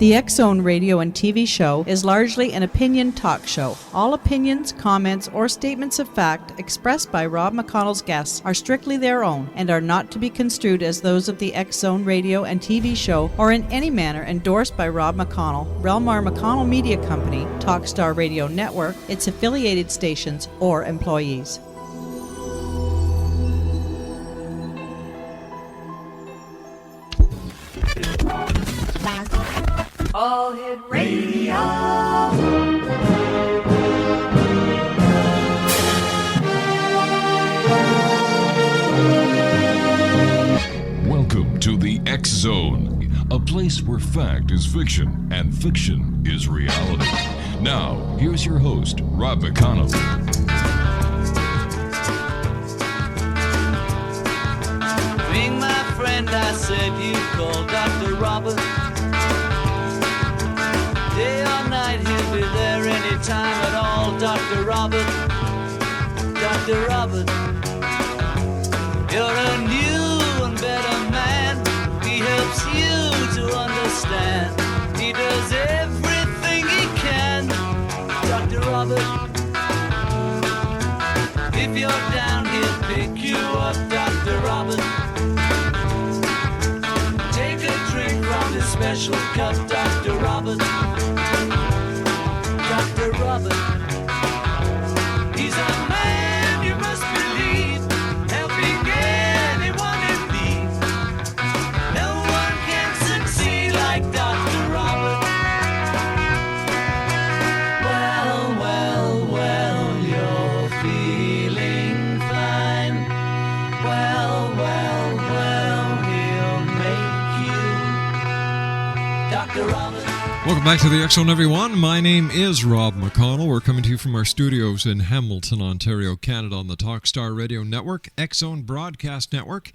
The X-Zone radio and TV show is largely an opinion talk show. All opinions, comments, or statements of fact expressed by Rob McConnell's guests are strictly their own and are not to be construed as those of the X-Zone radio and TV show or in any manner endorsed by Rob McConnell, Relmar McConnell Media Company, Talkstar Radio Network, its affiliated stations, or employees. All Hit Radio. Welcome to the X-Zone, a place where fact is fiction and fiction is reality. Now, here's your host, Rob McConnell. Ring, my friend, I said you called Dr. Robert. Day or night, he'll be there anytime at all. Dr. Robert, Dr. Robert, you're a new and better man. He helps you to understand. He does everything he can. Dr. Robert, if you're down, he'll pick you up. Dr. Robert, take a drink from his special cup. Dr. Robert, Dr. Robert, he's a man you must believe, helping anyone in need. No one can succeed like Dr. Robert. Well, well, well, you're feeling fine. Well, well, well, he'll make you Dr. Robert. Welcome back to the X-Zone, everyone. My name is Rob McConnell. We're coming to you from our studios in Hamilton, Ontario, Canada on the Talkstar Radio Network, X-Zone Broadcast Network,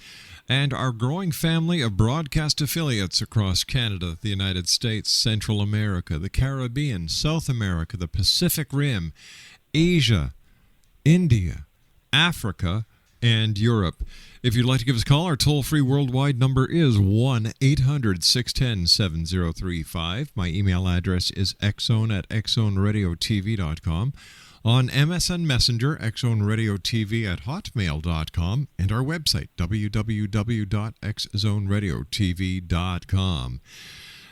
and our growing family of broadcast affiliates across Canada, the United States, Central America, the Caribbean, South America, the Pacific Rim, Asia, India, Africa, and Europe. If you'd like to give us a call, our toll-free worldwide number is 1-800-610-7035. My email address is xzone@xzoneradiotv.com. On MSN Messenger, xzoneradiotv@hotmail.com. And our website, www.xzoneradiotv.com.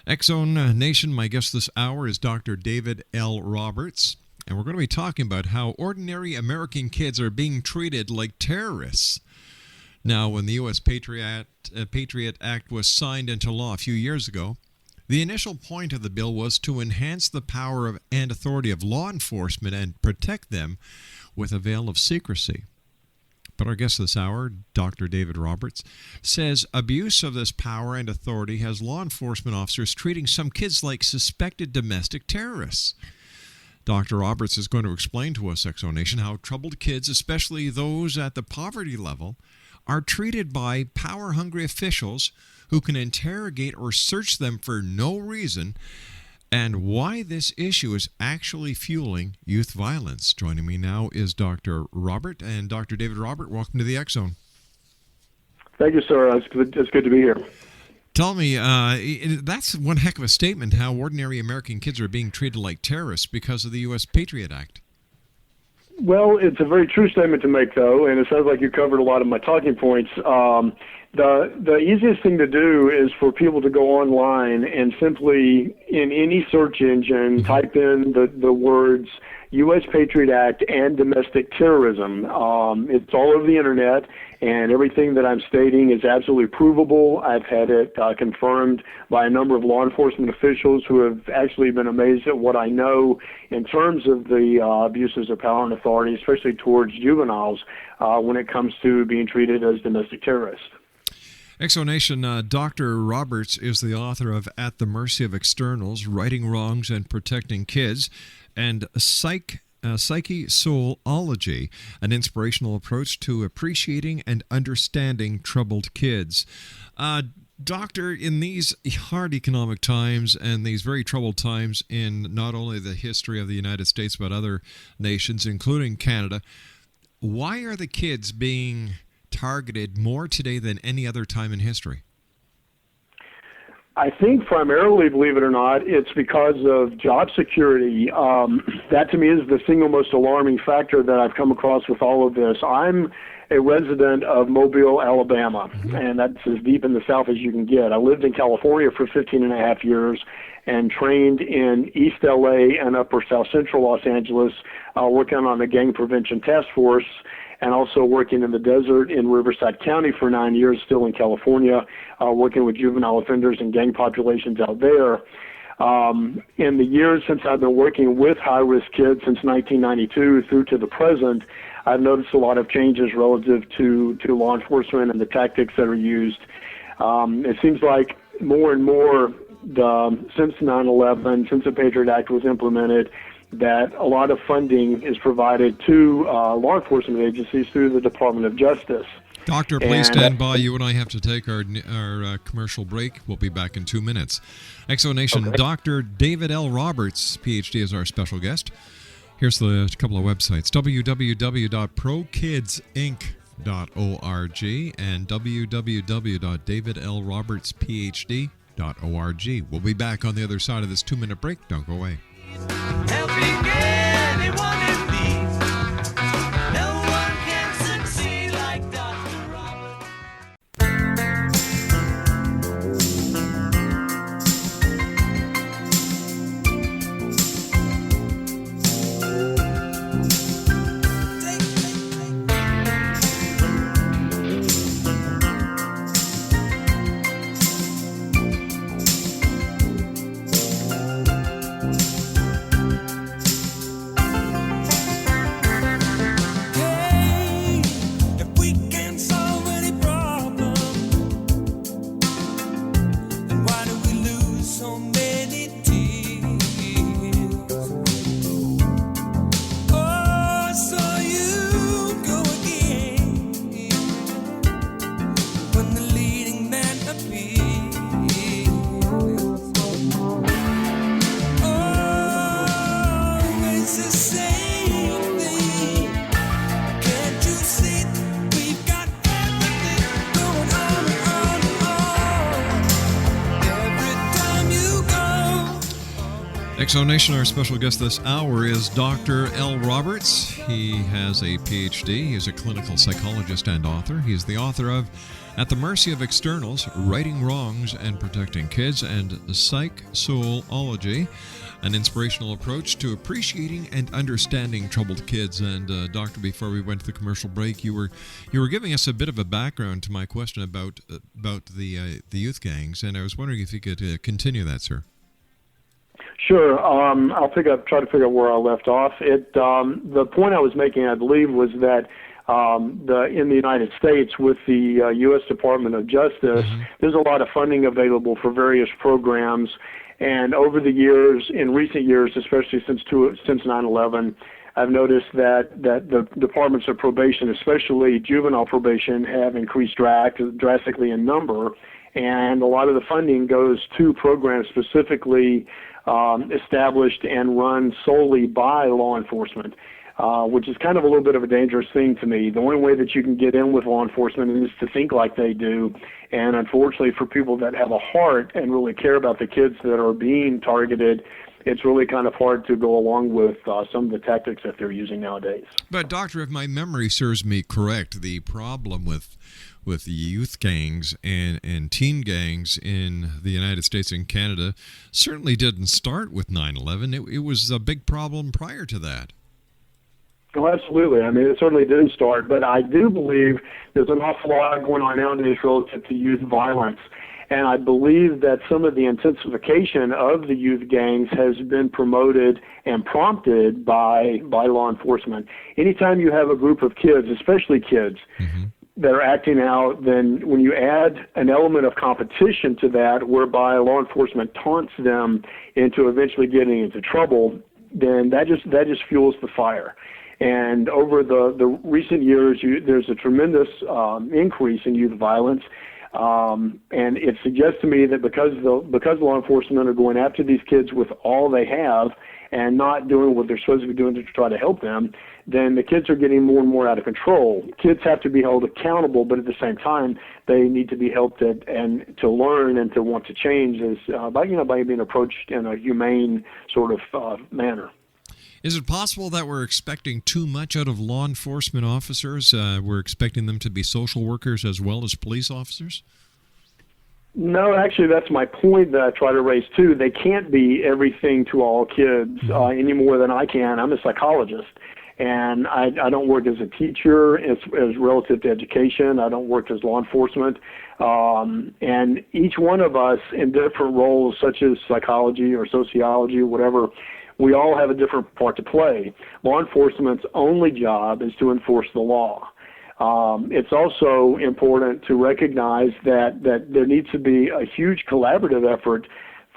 X-Zone Nation, my guest this hour is Dr. David L. Roberts. And we're going to be talking about how ordinary American kids are being treated like terrorists. Now, when the U.S. Patriot Act was signed into law a few years ago, the initial point of the bill was to enhance the power and authority of law enforcement and protect them with a veil of secrecy. But our guest this hour, Dr. David Roberts, says abuse of this power and authority has law enforcement officers treating some kids like suspected domestic terrorists. Dr. Roberts is going to explain to us, X-Zone Nation, how troubled kids, especially those at the poverty level, are treated by power-hungry officials who can interrogate or search them for no reason, and why this issue is actually fueling youth violence. Joining me now is Dr. Robert. And Dr. David Robert, welcome to the X-Zone. Thank you, sir. It's good to be here. Tell me, that's one heck of a statement, how ordinary American kids are being treated like terrorists because of the U.S. Patriot Act. Well, it's a very true statement to make, though, and it sounds like you covered a lot of my talking points. The easiest thing to do is for people to go online and simply, in any search engine, type in the words U.S. Patriot Act and domestic terrorism. It's all over the internet, and everything that I'm stating is absolutely provable. I've had it confirmed by a number of law enforcement officials who have actually been amazed at what I know in terms of the abuses of power and authority, especially towards juveniles, when it comes to being treated as domestic terrorists. X-Zone Nation, Dr. Roberts is the author of At the Mercy of Externals, Righting Wrongs and Protecting Kids, and Psyche Soulology, an inspirational approach to appreciating and understanding troubled kids. Doctor, in these hard economic times and these very troubled times in not only the history of the United States but other nations, including Canada, why are the kids being targeted more today than any other time in history? I think primarily, believe it or not, it's because of job security. That to me is the single most alarming factor that I've come across with all of this. I'm a resident of Mobile, Alabama, and that's as deep in the South as you can get. I lived in California for 15 and a half years and trained in East LA and Upper South Central Los Angeles, working on the gang prevention task force, and also working in the desert in Riverside County for 9 years, still in California, working with juvenile offenders and gang populations out there. In the years since I've been working with high-risk kids since 1992 through to the present, I've noticed a lot of changes relative to law enforcement and the tactics that are used. It seems like more and more since 9/11, since the Patriot Act was implemented, that a lot of funding is provided to law enforcement agencies through the Department of Justice. Doctor, please stand by. You and I have to take our commercial break. We'll be back in 2 minutes. Exonation, okay. Dr. David L. Roberts, PhD, is our special guest. Here's a couple of websites, www.prokidsinc.org and www.davidlrobertsphd.org. We'll be back on the other side of this 2-minute break. Don't go away. Helping anyone in need. No one can succeed like Dr. Robert. Exonation, our special guest this hour is Dr. L. Roberts. He has a PhD. He is a clinical psychologist and author. He is the author of At the Mercy of Externals, Righting Wrongs and Protecting Kids, and Psych-Soulology, an inspirational approach to appreciating and understanding troubled kids. And Doctor, before we went to the commercial break, you were giving us a bit of a background to my question about the youth gangs, and I was wondering if you could continue that, sir. Sure. I'll try to figure out where I left off. The point I was making, I believe, was that in the United States, with the U.S. Department of Justice, there's a lot of funding available for various programs. And over the years, in recent years, especially since 9/11, I've noticed that the departments of probation, especially juvenile probation, have increased drastically in number. And a lot of the funding goes to programs specifically established and run solely by law enforcement, which is kind of a little bit of a dangerous thing to me. The only way that you can get in with law enforcement is to think like they do. And unfortunately, for people that have a heart and really care about the kids that are being targeted, it's really kind of hard to go along with some of the tactics that they're using nowadays. But Doctor, if my memory serves me correct, the problem with youth gangs and teen gangs in the United States and Canada certainly didn't start with 9/11. It was a big problem prior to that. Oh, absolutely. I mean, it certainly didn't start, but I do believe there's an awful lot going on nowadays relative to youth violence. And I believe that some of the intensification of the youth gangs has been promoted and prompted by law enforcement. Anytime you have a group of kids, especially kids, that are acting out, then when you add an element of competition to that, whereby law enforcement taunts them into eventually getting into trouble, then that just fuels the fire. And over the recent years, there's a tremendous increase in youth violence. And it suggests to me that because law enforcement are going after these kids with all they have and not doing what they're supposed to be doing to try to help them, then the kids are getting more and more out of control. Kids have to be held accountable, but at the same time, they need to be helped and to learn and to want to change by being approached in a humane sort of manner. Is it possible that we're expecting too much out of law enforcement officers? We're expecting them to be social workers as well as police officers? No, actually, that's my point that I try to raise, too. They can't be everything to all kids any more than I can. I'm a psychologist, and I don't work as a teacher as relative to education. I don't work as law enforcement. And each one of us in different roles, such as psychology or sociology or whatever, we all have a different part to play. Law enforcement's only job is to enforce the law. It's also important to recognize that there needs to be a huge collaborative effort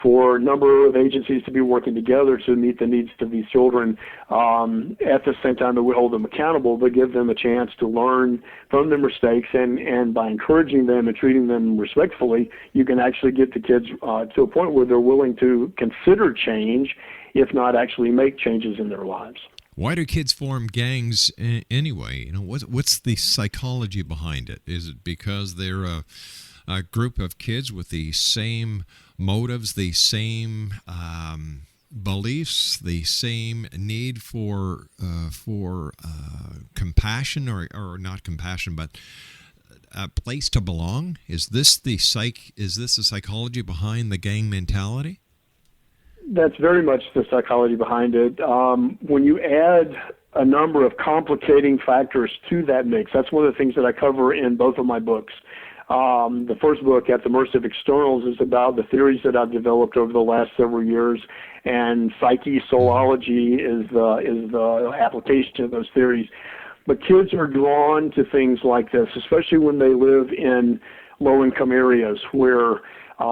for a number of agencies to be working together to meet the needs of these children at the same time that we hold them accountable, but give them a chance to learn from their mistakes. And by encouraging them and treating them respectfully, you can actually get the kids to a point where they're willing to consider change, if not actually make changes in their lives. Why do kids form gangs anyway? What's the psychology behind it? Is it because they're a group of kids with the same motives, the same beliefs, the same need for compassion or not compassion, but a place to belong? Is this the psychology behind the gang mentality? That's very much the psychology behind it. When you add a number of complicating factors to that mix, that's one of the things that I cover in both of my books. The first book, At the Mercy of Externals, is about the theories that I've developed over the last several years, and psyche soulology is the application of those theories. But kids are drawn to things like this, especially when they live in low-income areas where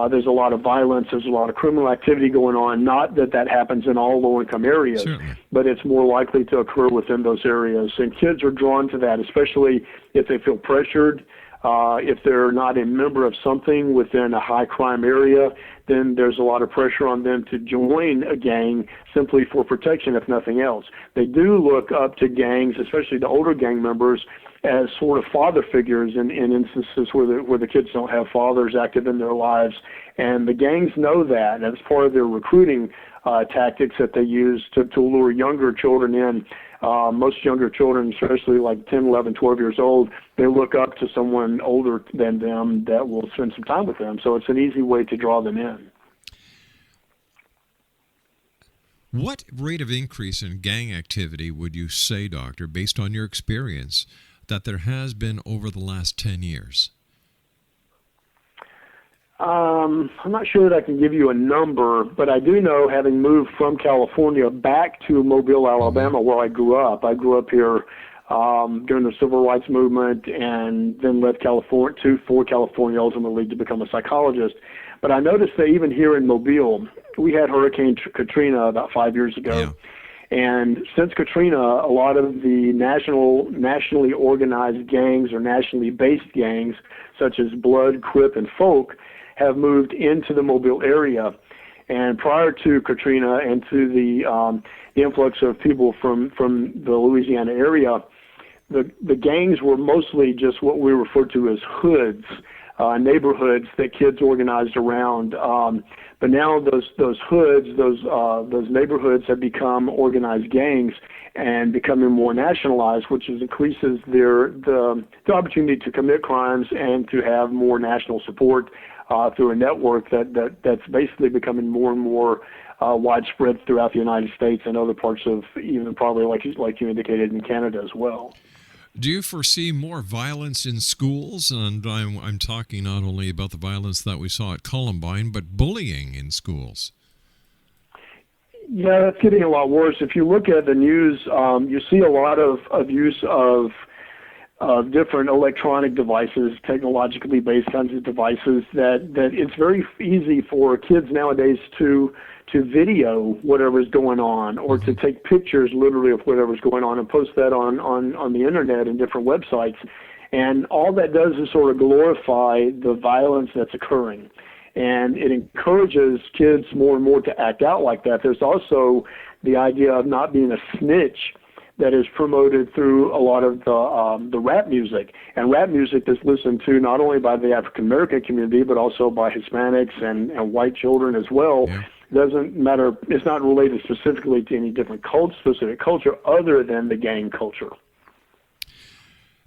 there's a lot of violence, there's a lot of criminal activity going on. Not that happens in all low-income areas, certainly, but it's more likely to occur within those areas. And kids are drawn to that, especially if they feel pressured. If they're not a member of something within a high-crime area, then there's a lot of pressure on them to join a gang simply for protection, if nothing else. They do look up to gangs, especially the older gang members, as sort of father figures in instances where the kids don't have fathers active in their lives. And the gangs know that. That's part of their recruiting tactics that they use to lure younger children in. Most younger children, especially like 10, 11, 12 years old, they look up to someone older than them that will spend some time with them. So it's an easy way to draw them in. What rate of increase in gang activity would you say, Doctor, based on your experience, that there has been over the last 10 years? I'm not sure that I can give you a number, but I do know, having moved from California back to Mobile, Alabama, where I grew up here during the Civil Rights Movement, and then left California for California ultimately to become a psychologist. But I noticed that even here in Mobile, we had Hurricane Katrina about 5 years ago. Yeah. And since Katrina, a lot of the nationally organized gangs or nationally based gangs, such as Blood, Crip, and Folk, have moved into the Mobile area. And prior to Katrina and to the influx of people from the Louisiana area, the gangs were mostly just what we refer to as hoods, neighborhoods that kids organized around. But now those hoods, those neighborhoods have become organized gangs and becoming more nationalized, which increases the opportunity to commit crimes and to have more national support through a network that's basically becoming more and more widespread throughout the United States and other parts of, even probably like you indicated, in Canada as well. Do you foresee more violence in schools? And I'm talking not only about the violence that we saw at Columbine, but bullying in schools. Yeah, that's getting a lot worse. If you look at the news, you see a lot of use of different electronic devices, technologically based kinds of devices, that it's very easy for kids nowadays to video whatever's going on, or to take pictures literally of whatever's going on and post that on the internet and different websites. And all that does is sort of glorify the violence that's occurring. And it encourages kids more and more to act out like that. There's also the idea of not being a snitch that is promoted through a lot of the rap music. And rap music is listened to not only by the African American community, but also by Hispanics and white children as well. Yeah. Doesn't matter, it's not related specifically to any different specific culture other than the gang culture.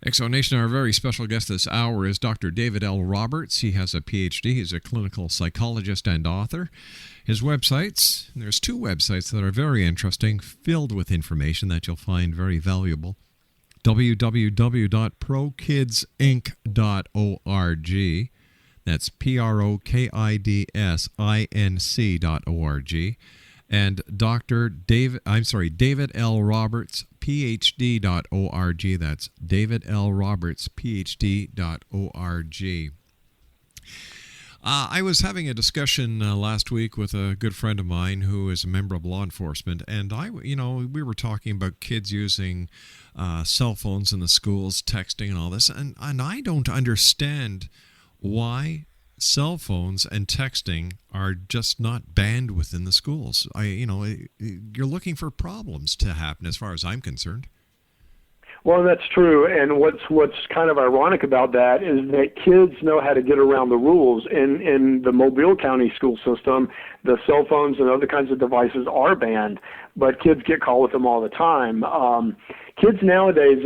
X-Zone Nation, our very special guest this hour is Dr. David L. Roberts. He has a PhD. He's a clinical psychologist and author. His websites, and there's 2 websites that are very interesting, filled with information that you'll find very valuable. www.prokidsinc.org. That's prokidsinc.org. And David L. Roberts, PhD.org. That's David L. Roberts, PhD.org. I was having a discussion last week with a good friend of mine who is a member of law enforcement, and we were talking about kids using cell phones in the schools, texting and all this, and I don't understand why cell phones and texting are just not banned within the schools. You're looking for problems to happen as far as I'm concerned. Well, that's true, and what's kind of ironic about that is that kids know how to get around the rules. In the Mobile County school system, the cell phones and other kinds of devices are banned, but kids get caught with them all the time. Kids nowadays,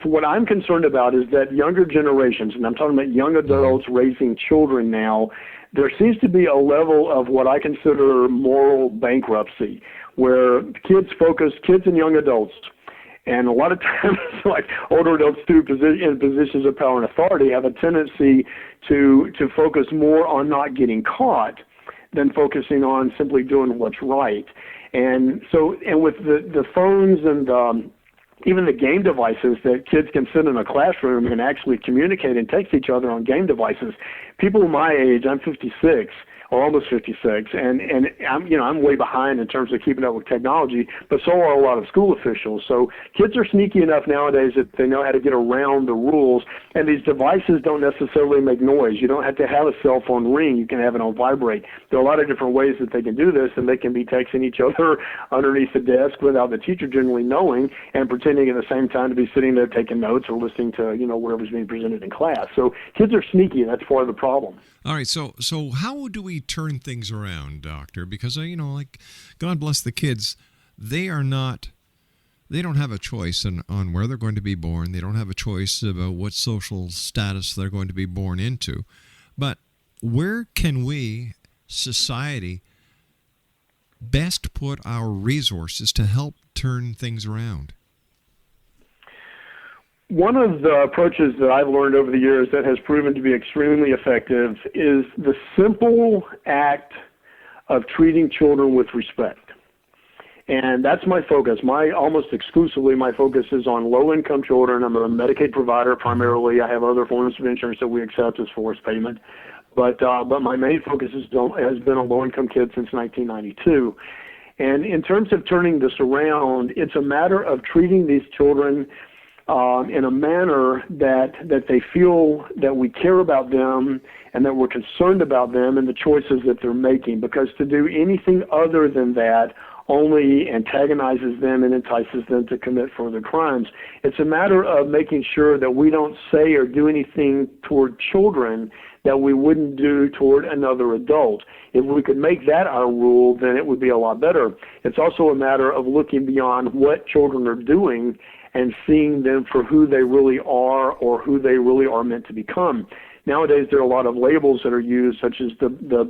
what I'm concerned about is that younger generations, and I'm talking about young adults raising children now, there seems to be a level of what I consider moral bankruptcy, where kids and young adults, and a lot of times, like older adults too, in positions of power and authority, have a tendency to focus more on not getting caught than focusing on simply doing what's right. And with the phones and even the game devices that kids can sit in a classroom and actually communicate and text each other on game devices, people my age, I'm 56, or almost 56, and I'm way behind in terms of keeping up with technology, but so are a lot of school officials. So kids are sneaky enough nowadays that they know how to get around the rules, and these devices don't necessarily make noise. You don't have to have a cell phone ring. You can have it on vibrate. There are a lot of different ways that they can do this, and they can be texting each other underneath the desk without the teacher generally knowing, and pretending at the same time to be sitting there taking notes or listening to whatever's being presented in class. So kids are sneaky, and that's part of the problem. All right, so how do we turn things around, Doctor? Because God bless the kids, they don't have a choice on where they're going to be born. They don't have a choice about what social status they're going to be born into. But where can we, society, best put our resources to help turn things around? One of the approaches that I've learned over the years that has proven to be extremely effective is the simple act of treating children with respect. And that's my focus. Almost exclusively, my focus is on low-income children. I'm a Medicaid provider primarily. I have other forms of insurance that we accept as forced payment. But my main focus has been on low-income kids since 1992. And in terms of turning this around, it's a matter of treating these children in a manner that they feel that we care about them and that we're concerned about them and the choices that they're making. Because to do anything other than that only antagonizes them and entices them to commit further crimes. It's a matter of making sure that we don't say or do anything toward children that we wouldn't do toward another adult. If we could make that our rule, then it would be a lot better. It's also a matter of looking beyond what children are doing and seeing them for who they really are or who they really are meant to become. Nowadays, there are a lot of labels that are used, such as the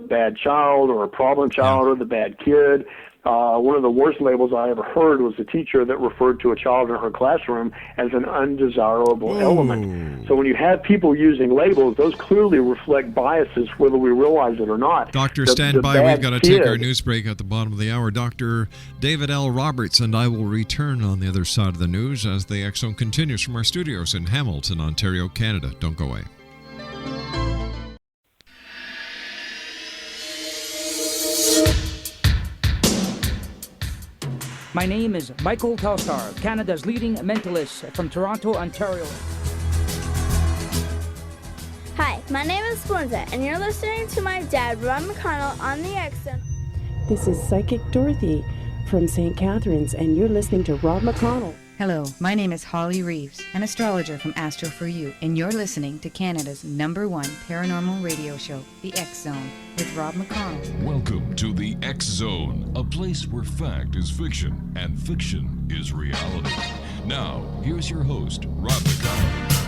bad child or a problem child or the bad kid. One of the worst labels I ever heard was a teacher that referred to a child in her classroom as an undesirable element. So when you have people using labels, those clearly reflect biases, whether we realize it or not. Doctor, stand by. We've got to take our news break at the bottom of the hour. Dr. David L. Roberts and I will return on the other side of the news as the X-Zone continues from our studios in Hamilton, Ontario, Canada. Don't go away. My name is Michael Telstar, Canada's leading mentalist from Toronto, Ontario. My name is Splenda, and you're listening to my dad, Rob McConnell, on the X-Zone. This is Psychic Dorothy from St. Catharines, and you're listening to Rob McConnell. Hello, my name is Holly Reeves, an astrologer from Astro For You, and you're listening to Canada's #1 paranormal radio show, The X Zone, with Rob McConnell. Welcome to the X Zone, a place where fact is fiction and fiction is reality. Now, here's your host, Rob McConnell.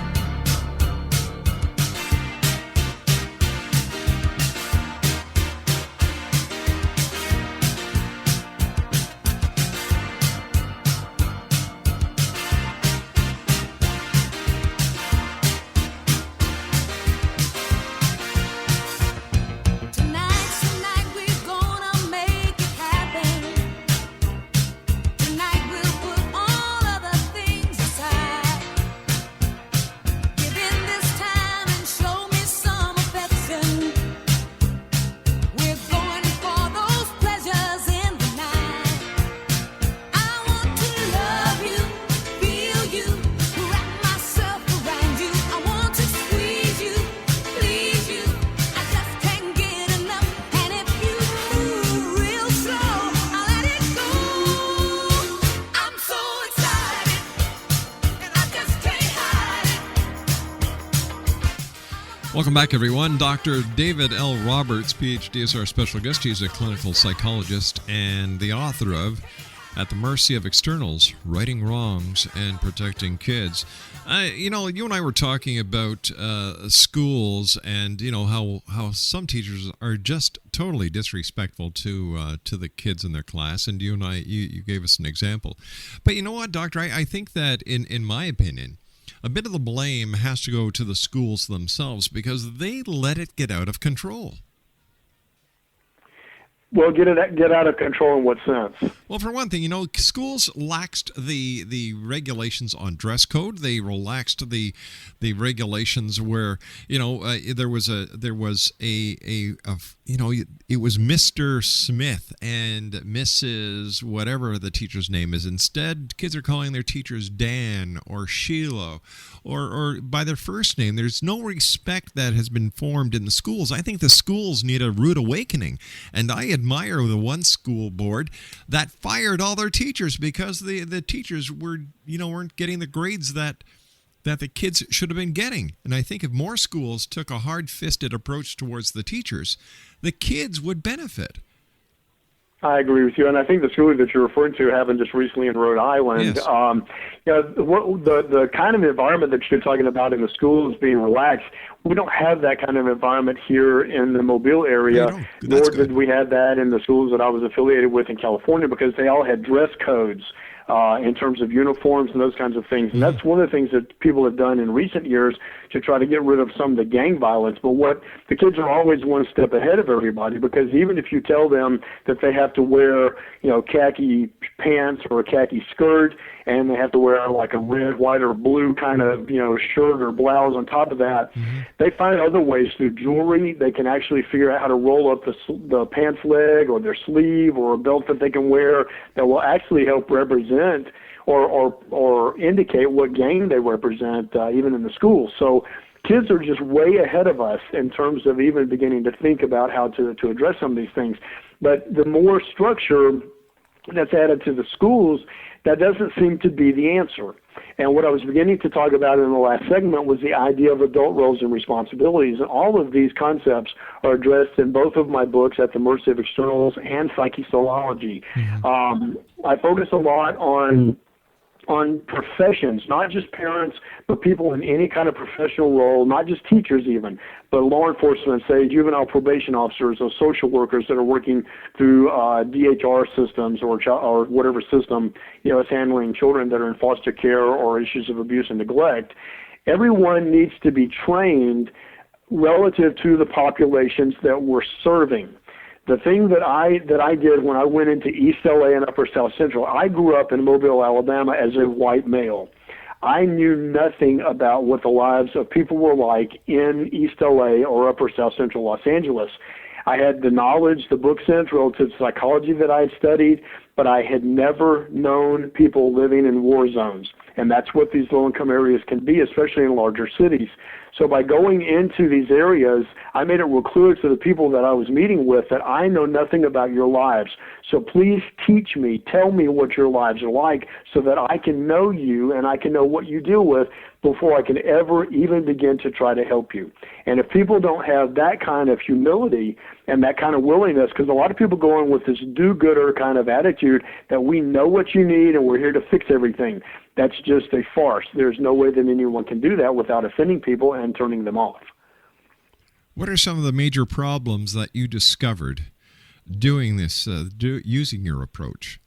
Welcome back, everyone. Dr. David L. Roberts, PhD, is our special guest. He's a clinical psychologist and the author of At the Mercy of Externals, Righting Wrongs and Protecting Kids. You and I were talking about schools and, how some teachers are just totally disrespectful to the kids in their class. And you and I, you gave us an example. But you know what, Doctor? I think that, in my opinion, a bit of the blame has to go to the schools themselves because they let it get out of control. Well, get out of control in what sense? Well, for one thing, schools laxed the regulations on dress code. They relaxed the regulations where it was Mr. Smith and Mrs. whatever the teacher's name is. Instead, kids are calling their teachers Dan or Sheila or by their first name. There's no respect that has been formed in the schools. I think the schools need a rude awakening, and I admire the one school board that fired all their teachers because the teachers weren't getting the grades that the kids should have been getting. And I think if more schools took a hard-fisted approach towards the teachers, the kids would benefit. I agree with you, and I think the schooling that you're referring to happened just recently in Rhode Island. Yes. The kind of environment that you're talking about in the schools being relaxed, we don't have that kind of environment here in the Mobile area, nor did we have that in the schools that I was affiliated with in California because they all had dress codes in terms of uniforms and those kinds of things. And that's one of the things that people have done in recent years to try to get rid of some of the gang violence. But what the kids are always one step ahead of everybody because even if you tell them that they have to wear, khaki pants or a khaki skirt and they have to wear like a red, white, or blue kind of, shirt or blouse on top of that, they find other ways through jewelry. They can actually figure out how to roll up the pants leg or their sleeve or a belt that they can wear that will actually help represent or indicate what gang they represent, even in the schools. So kids are just way ahead of us in terms of even beginning to think about how to address some of these things. But the more structure that's added to the schools, that doesn't seem to be the answer. And what I was beginning to talk about in the last segment was the idea of adult roles and responsibilities. And all of these concepts are addressed in both of my books, At the Mercy of Externals and Psychology. I focus a lot on professions, not just parents, but people in any kind of professional role, not just teachers even, but law enforcement, say juvenile probation officers or social workers that are working through DHR systems or whatever system is handling children that are in foster care or issues of abuse and neglect. Everyone needs to be trained relative to the populations that we're serving. The thing that I did when I went into East LA and Upper South Central, I grew up in Mobile, Alabama as a white male. I knew nothing about what the lives of people were like in East LA or Upper South Central Los Angeles. I had the knowledge, the books central to psychology that I had studied, but I had never known people living in war zones. And that's what these low-income areas can be, especially in larger cities. So by going into these areas, I made it real clear to the people that I was meeting with that I know nothing about your lives. So please teach me, tell me what your lives are like so that I can know you and I can know what you deal with before I can ever even begin to try to help you. And if people don't have that kind of humility and that kind of willingness, because a lot of people go in with this do-gooder kind of attitude that we know what you need and we're here to fix everything. That's just a farce. There's no way that anyone can do that without offending people and turning them off. What are some of the major problems that you discovered doing this, using your approach?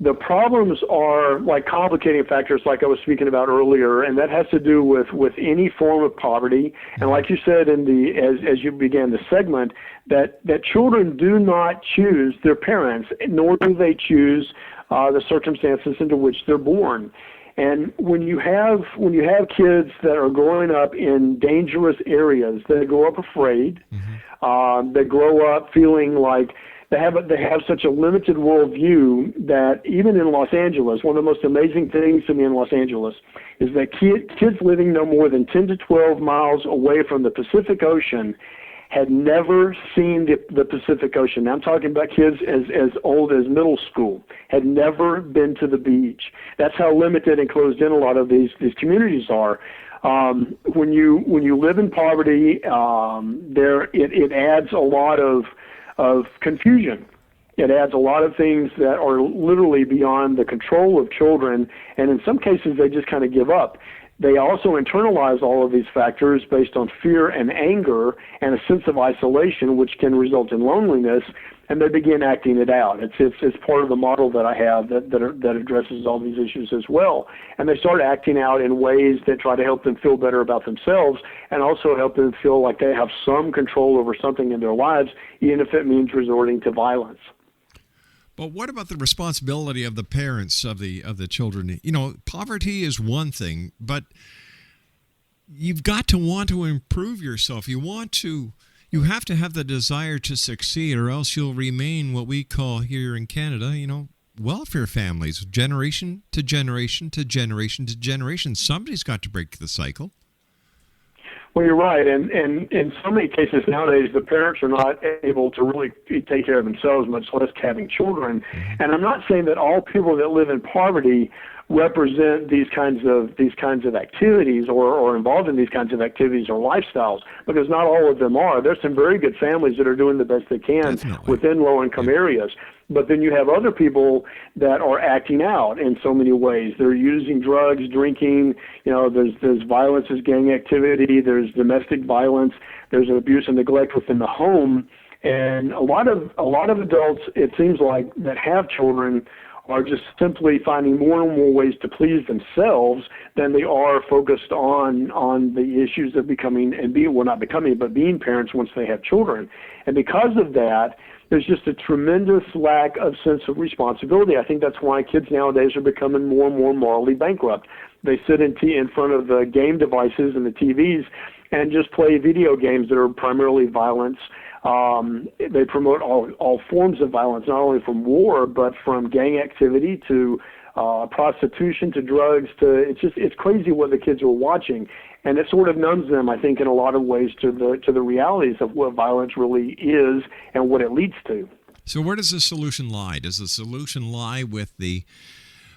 The problems are like complicating factors like I was speaking about earlier, and that has to do with any form of poverty. And like you said as you began the segment, that children do not choose their parents, nor do they choose the circumstances into which they're born. And when you have kids that are growing up in dangerous areas, they grow up afraid, they grow up feeling like they have such a limited worldview that even in Los Angeles, one of the most amazing things to me in Los Angeles is that kids living no more than 10 to 12 miles away from the Pacific Ocean had never seen the Pacific Ocean. Now, I'm talking about kids as old as middle school, had never been to the beach. That's how limited and closed in a lot of these communities are. When you live in poverty, it adds a lot of confusion. It adds a lot of things that are literally beyond the control of children, and in some cases they just kind of give up. They also internalize all of these factors based on fear and anger and a sense of isolation, which can result in loneliness, and they begin acting it out. It's part of the model that I have that addresses all these issues as well. And they start acting out in ways that try to help them feel better about themselves and also help them feel like they have some control over something in their lives, even if it means resorting to violence. But what about the responsibility of the parents of the children? You know, poverty is one thing, but you've got to want to improve yourself. You have to have the desire to succeed, or else you'll remain what we call here in Canada, welfare families, generation to generation to generation to generation. Somebody's got to break the cycle. Well, you're right, and in so many cases nowadays, the parents are not able to really take care of themselves, much less having children. And I'm not saying that all people that live in poverty represent these kinds of activities or are involved in these kinds of activities or lifestyles, because not all of them are. There's some very good families that are doing the best they can within low-income areas. But then you have other people that are acting out in so many ways. They're using drugs, drinking. There's violence, there's gang activity, there's domestic violence, there's abuse and neglect within the home. And a lot of adults, it seems like, that have children are just simply finding more and more ways to please themselves than they are focused on the issues of becoming and being parents once they have children. And because of that, there's just a tremendous lack of sense of responsibility. I think that's why kids nowadays are becoming more and more morally bankrupt. They sit in front of the game devices and the TVs and just play video games that are primarily violence. They promote all forms of violence, not only from war, but from gang activity to prostitution to drugs. It's crazy what the kids are watching. And it sort of numbs them, I think, in a lot of ways to the realities of what violence really is and what it leads to. So where does the solution lie? Does the solution lie with the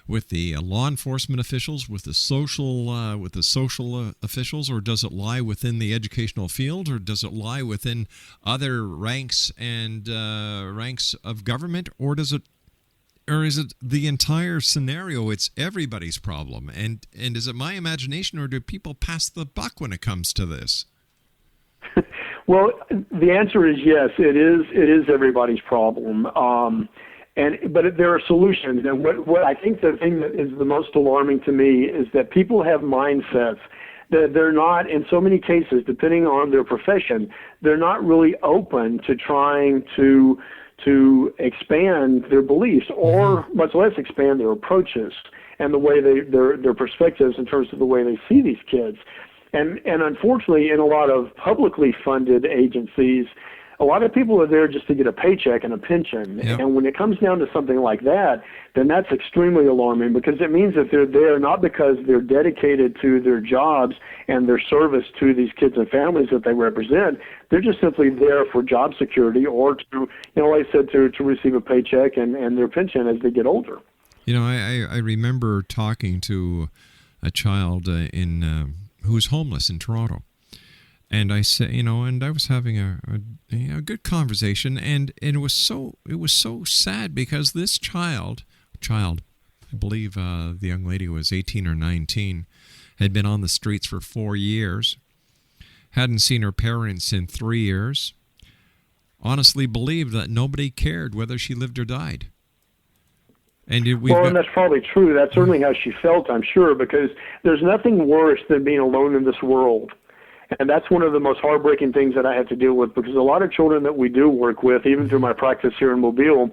law enforcement officials, with the social officials, or does it lie within the educational field, or does it lie within other ranks and ranks of government, or is it the entire scenario? It's everybody's problem, and is it my imagination, or do people pass the buck when it comes to this? Well, the answer is yes. It is everybody's problem. But there are solutions, and what I think the thing that is the most alarming to me is that people have mindsets that they're not, in so many cases, depending on their profession, they're not really open to trying to expand their beliefs, or much less expand their approaches and the way their perspectives in terms of the way they see these kids. And unfortunately, in a lot of publicly funded agencies, a lot of people are there just to get a paycheck and a pension. Yep. And when it comes down to something like that, then that's extremely alarming, because it means that they're there not because they're dedicated to their jobs and their service to these kids and families that they represent. They're just simply there for job security, or to, like I said, to receive a paycheck and their pension as they get older. I remember talking to a child who was homeless in Toronto. And I said, and I was having a good conversation, and it was so sad, because this child, I believe the young lady was 18 or 19, had been on the streets for 4 years, hadn't seen her parents in 3 years, honestly believed that nobody cared whether she lived or died. And and that's probably true. That's certainly how she felt, I'm sure, because there's nothing worse than being alone in this world. And that's one of the most heartbreaking things that I have to deal with, because a lot of children that we do work with, even through my practice here in Mobile,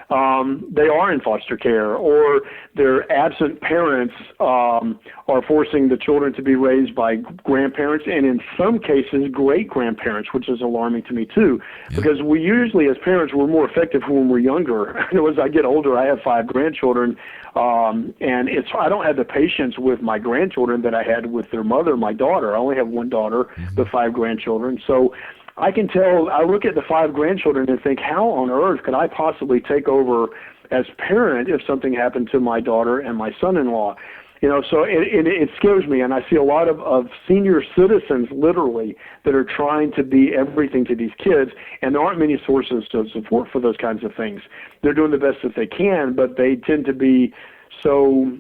they are in foster care, or their absent parents are forcing the children to be raised by grandparents, and in some cases great-grandparents, which is alarming to me too, because we usually as parents, we're more effective when we're younger. As I get older, I have 5 grandchildren, and I don't have the patience with my grandchildren that I had with their mother, my daughter. I only have one daughter, but 5 grandchildren. So I can tell, I look at the 5 grandchildren and think, how on earth could I possibly take over as parent if something happened to my daughter and my son-in-law? So it scares me, and I see a lot of senior citizens, literally, that are trying to be everything to these kids, and there aren't many sources of support for those kinds of things. They're doing the best that they can, but they tend to be so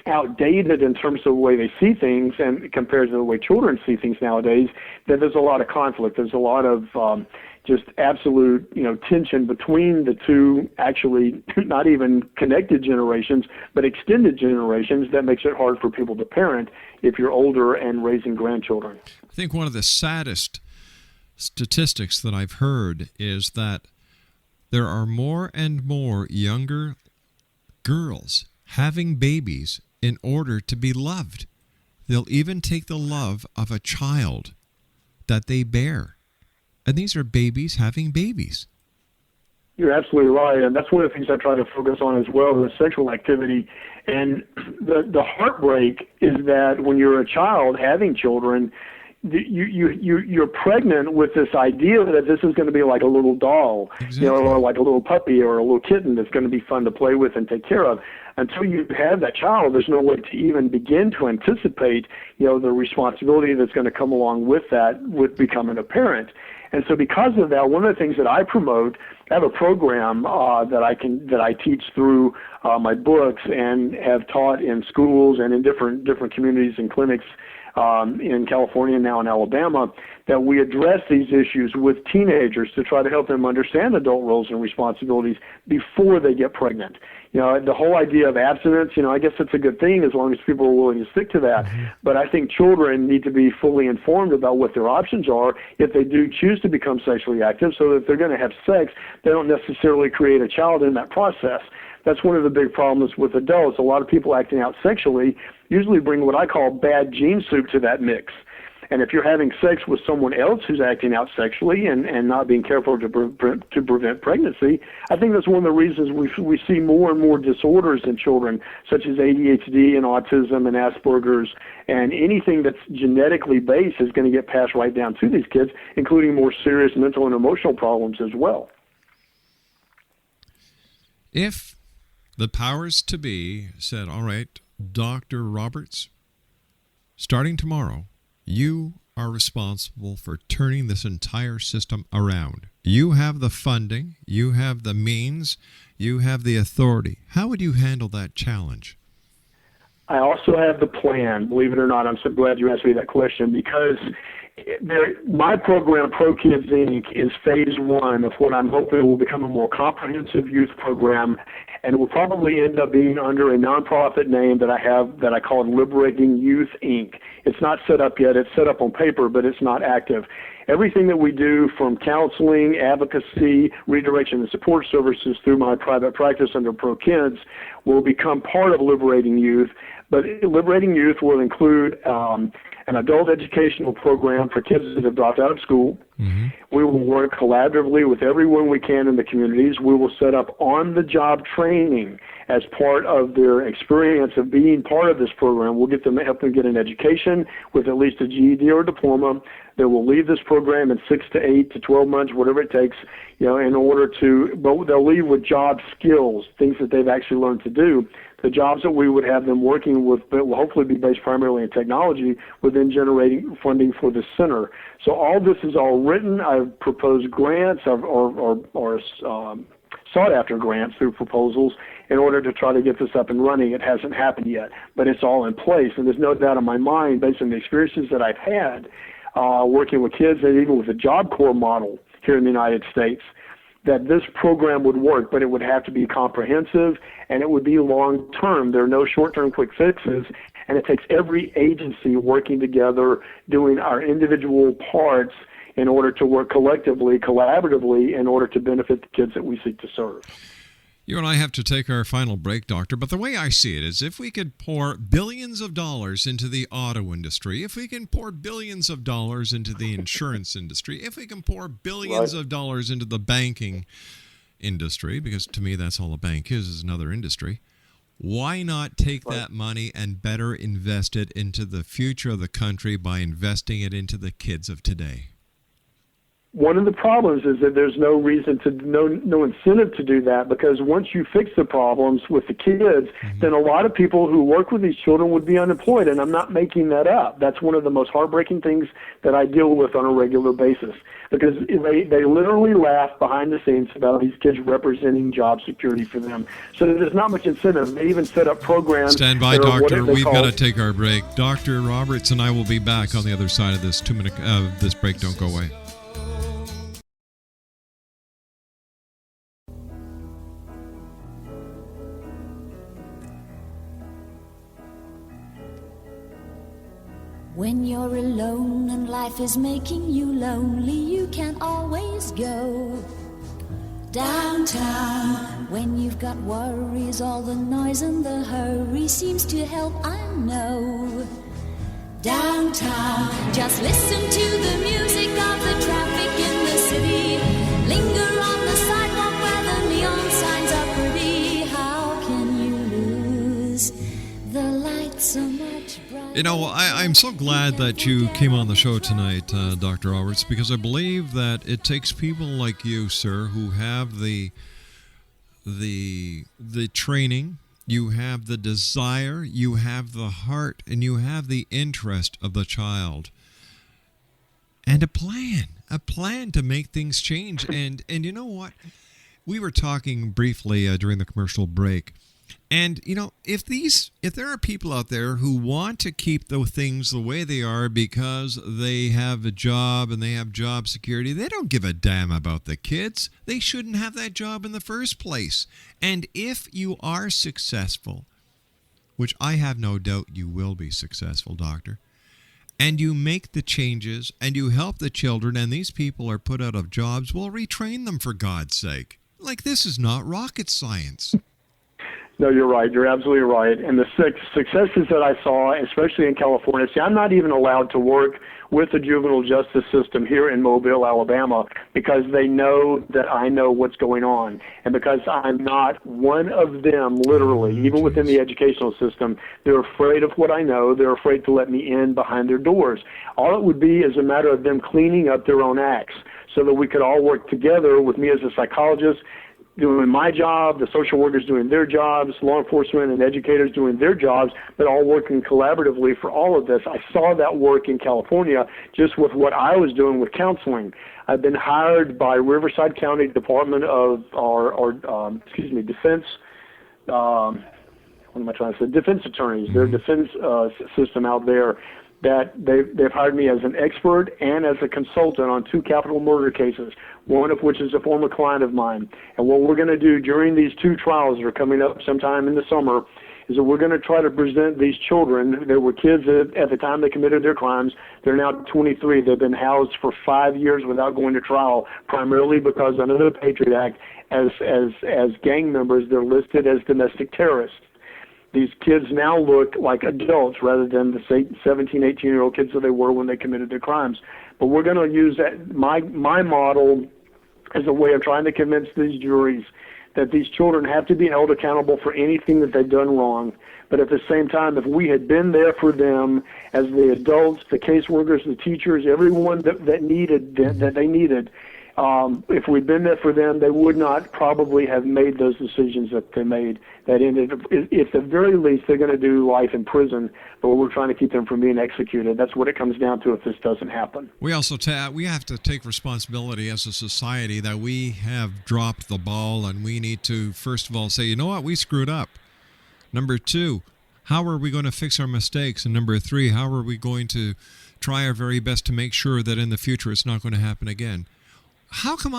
outdated in terms of the way they see things, and compared to the way children see things nowadays, that there's a lot of conflict. There's a lot of just absolute, tension between the two, actually not even connected generations, but extended generations, that makes it hard for people to parent if you're older and raising grandchildren. I think one of the saddest statistics that I've heard is that there are more and more younger girls having babies in order to be loved. They'll even take the love of a child that they bear. And these are babies having babies. You're absolutely right, and that's one of the things I try to focus on as well, the sexual activity. And the heartbreak is that when you're a child having children, you're pregnant with this idea that this is going to be like a little doll, exactly, or like a little puppy or a little kitten that's going to be fun to play with and take care of. Until you have that child, there's no way to even begin to anticipate, the responsibility that's going to come along with that, with becoming a parent. And so because of that, one of the things that I promote, I have a program that I teach through my books and have taught in schools and in different communities and clinics in California, now in Alabama, that we address these issues with teenagers to try to help them understand adult roles and responsibilities before they get pregnant. The whole idea of abstinence, I guess it's a good thing as long as people are willing to stick to that. Mm-hmm. But I think children need to be fully informed about what their options are if they do choose to become sexually active, so that if they're going to have sex, they don't necessarily create a child in that process. That's one of the big problems with adults. A lot of people acting out sexually usually bring what I call bad gene soup to that mix. And if you're having sex with someone else who's acting out sexually and not being careful to prevent pregnancy, I think that's one of the reasons we see more and more disorders in children, such as ADHD and autism and Asperger's, and anything that's genetically based is going to get passed right down to these kids, including more serious mental and emotional problems as well. If the powers to be said, all right, Dr. Roberts, starting tomorrow, you are responsible for turning this entire system around. You have the funding, you have the means, you have the authority. How would you handle that challenge? I also have the plan, believe it or not. I'm so glad you asked me that question, because my program, Pro Kids Inc., is phase 1 of what I'm hoping will become a more comprehensive youth program, and will probably end up being under a nonprofit name that I call Liberating Youth Inc. It's not set up yet. It's set up on paper, but it's not active. Everything that we do, from counseling, advocacy, redirection, and support services through my private practice under Pro Kids, will become part of Liberating Youth. But Liberating Youth will include an adult educational program for kids that have dropped out of school. Mm-hmm. We will work collaboratively with everyone we can in the communities. We will set up on-the-job training as part of their experience of being part of this program. We'll help them get an education with at least a GED or a diploma. They will leave this program in 6 to 8 to 12 months, whatever it takes, in order to, but they'll leave with job skills, things that they've actually learned to do. The jobs that we would have them working with will hopefully be based primarily in technology, within generating funding for the center. So all this is all written. I've proposed grants or sought after grants through proposals in order to try to get this up and running. It hasn't happened yet, but it's all in place. And there's no doubt in my mind, based on the experiences that I've had working with kids and even with the Job Corps model here in the United States, that this program would work, but it would have to be comprehensive and it would be long-term. There are no short-term quick fixes, and it takes every agency working together, doing our individual parts in order to work collectively, collaboratively, in order to benefit the kids that we seek to serve. You and I have to take our final break, Doctor, but the way I see it is if we could pour billions of dollars into the auto industry, if we can pour billions of dollars into the insurance industry, if we can pour billions of dollars into the banking industry, because to me that's all a bank is another industry, why not take that money and better invest it into the future of the country by investing it into the kids of today? One of the problems is that there's no reason to, no incentive to do that, because once you fix the problems with the kids, then a lot of people who work with these children would be unemployed, and I'm not making that up. That's one of the most heartbreaking things that I deal with on a regular basis, because they literally laugh behind the scenes about these kids representing job security for them. So there's not much incentive. They even set up programs. Stand by, Doctor. We've got to take our break. Dr. Roberts and I will be back on the other side of this 2-minute this break. Don't go away. When you're alone and life is making you lonely, you can always go downtown. When you've got worries, all the noise and the hurry seems to help, I know. Downtown, just listen to the music of the traffic in the city. Linger on the sidewalk where the neon signs are pretty. How can you lose? The lights are much brighter. You know, I'm so glad that you came on the show tonight, Dr. Roberts, because I believe that it takes people like you, sir, who have the training, you have the desire, you have the heart, and you have the interest of the child, and a plan to make things change. And you know what? We were talking briefly during the commercial break. And, you know, if there are people out there who want to keep the things the way they are because they have a job and they have job security, they don't give a damn about the kids. They shouldn't have that job in the first place. And if you are successful, which I have no doubt you will be successful, Doctor, and you make the changes and you help the children and these people are put out of jobs, well, retrain them for God's sake. Like, this is not rocket science. No, you're right. You're absolutely right. And the successes that I saw, especially in California, see, I'm not even allowed to work with the juvenile justice system here in Mobile, Alabama, because they know that I know what's going on. And because I'm not one of them, literally, even within the educational system, they're afraid of what I know. They're afraid to let me in behind their doors. All it would be is a matter of them cleaning up their own acts so that we could all work together with me as a psychologist, doing my job, the social workers doing their jobs, law enforcement and educators doing their jobs, but all working collaboratively for all of this. I saw that work in California just with what I was doing with counseling. I've been hired by Riverside County Department of Defense. What am I trying to say? Defense attorneys. Their defense system out there, that they've hired me as an expert and as a consultant on 2 capital murder cases, one of which is a former client of mine. And what we're going to do during these 2 trials that are coming up sometime in the summer is that we're going to try to present these children. There were kids at the time they committed their crimes. They're now 23. They've been housed for 5 years without going to trial, primarily because under the Patriot Act, as gang members, they're listed as domestic terrorists. These kids now look like adults rather than the 17, 18-year-old kids that they were when they committed their crimes. But we're going to use that my model as a way of trying to convince these juries that these children have to be held accountable for anything that they've done wrong. But at the same time, if we had been there for them as the adults, the caseworkers, the teachers, everyone that they needed, if we'd been there for them, they would not probably have made those decisions that they made. That ended, at the very least, they're going to do life in prison, but we're trying to keep them from being executed. That's what it comes down to if this doesn't happen. We also we have to take responsibility as a society that we have dropped the ball, and we need to, first of all, say, you know what, we screwed up. Number two, how are we going to fix our mistakes? And number three, how are we going to try our very best to make sure that in the future it's not going to happen again? Am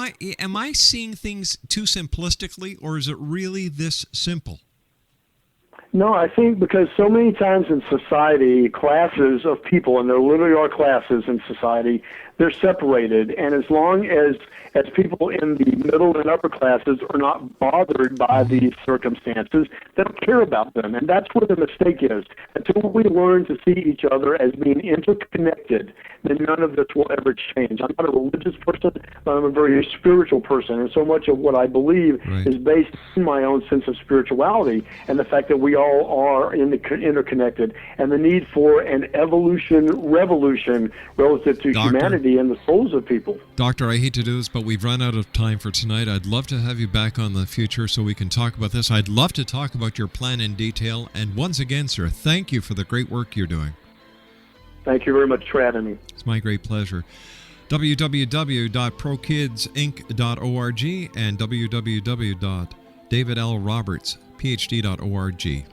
I seeing things too simplistically, or is it really this simple? No, I think because so many times in society, classes of people, and there literally are classes in society, they're separated. And as long as people in the middle and upper classes are not bothered by these circumstances, they don't care about them. And that's where the mistake is. Until we learn to see each other as being interconnected, then none of this will ever change. I'm not a religious person, but I'm a very spiritual person. And so much of what I believe is based in my own sense of spirituality and the fact that we all are interconnected, and the need for an revolution relative to humanity and the souls of people. Doctor, I hate to do this, but we've run out of time for tonight. I'd love to have you back on the future so we can talk about this. I'd love to talk about your plan in detail. And once again, sir, thank you for the great work you're doing. Thank you very much for having me. It's my great pleasure. www.prokidsinc.org and www.davidlrobertsphd.org.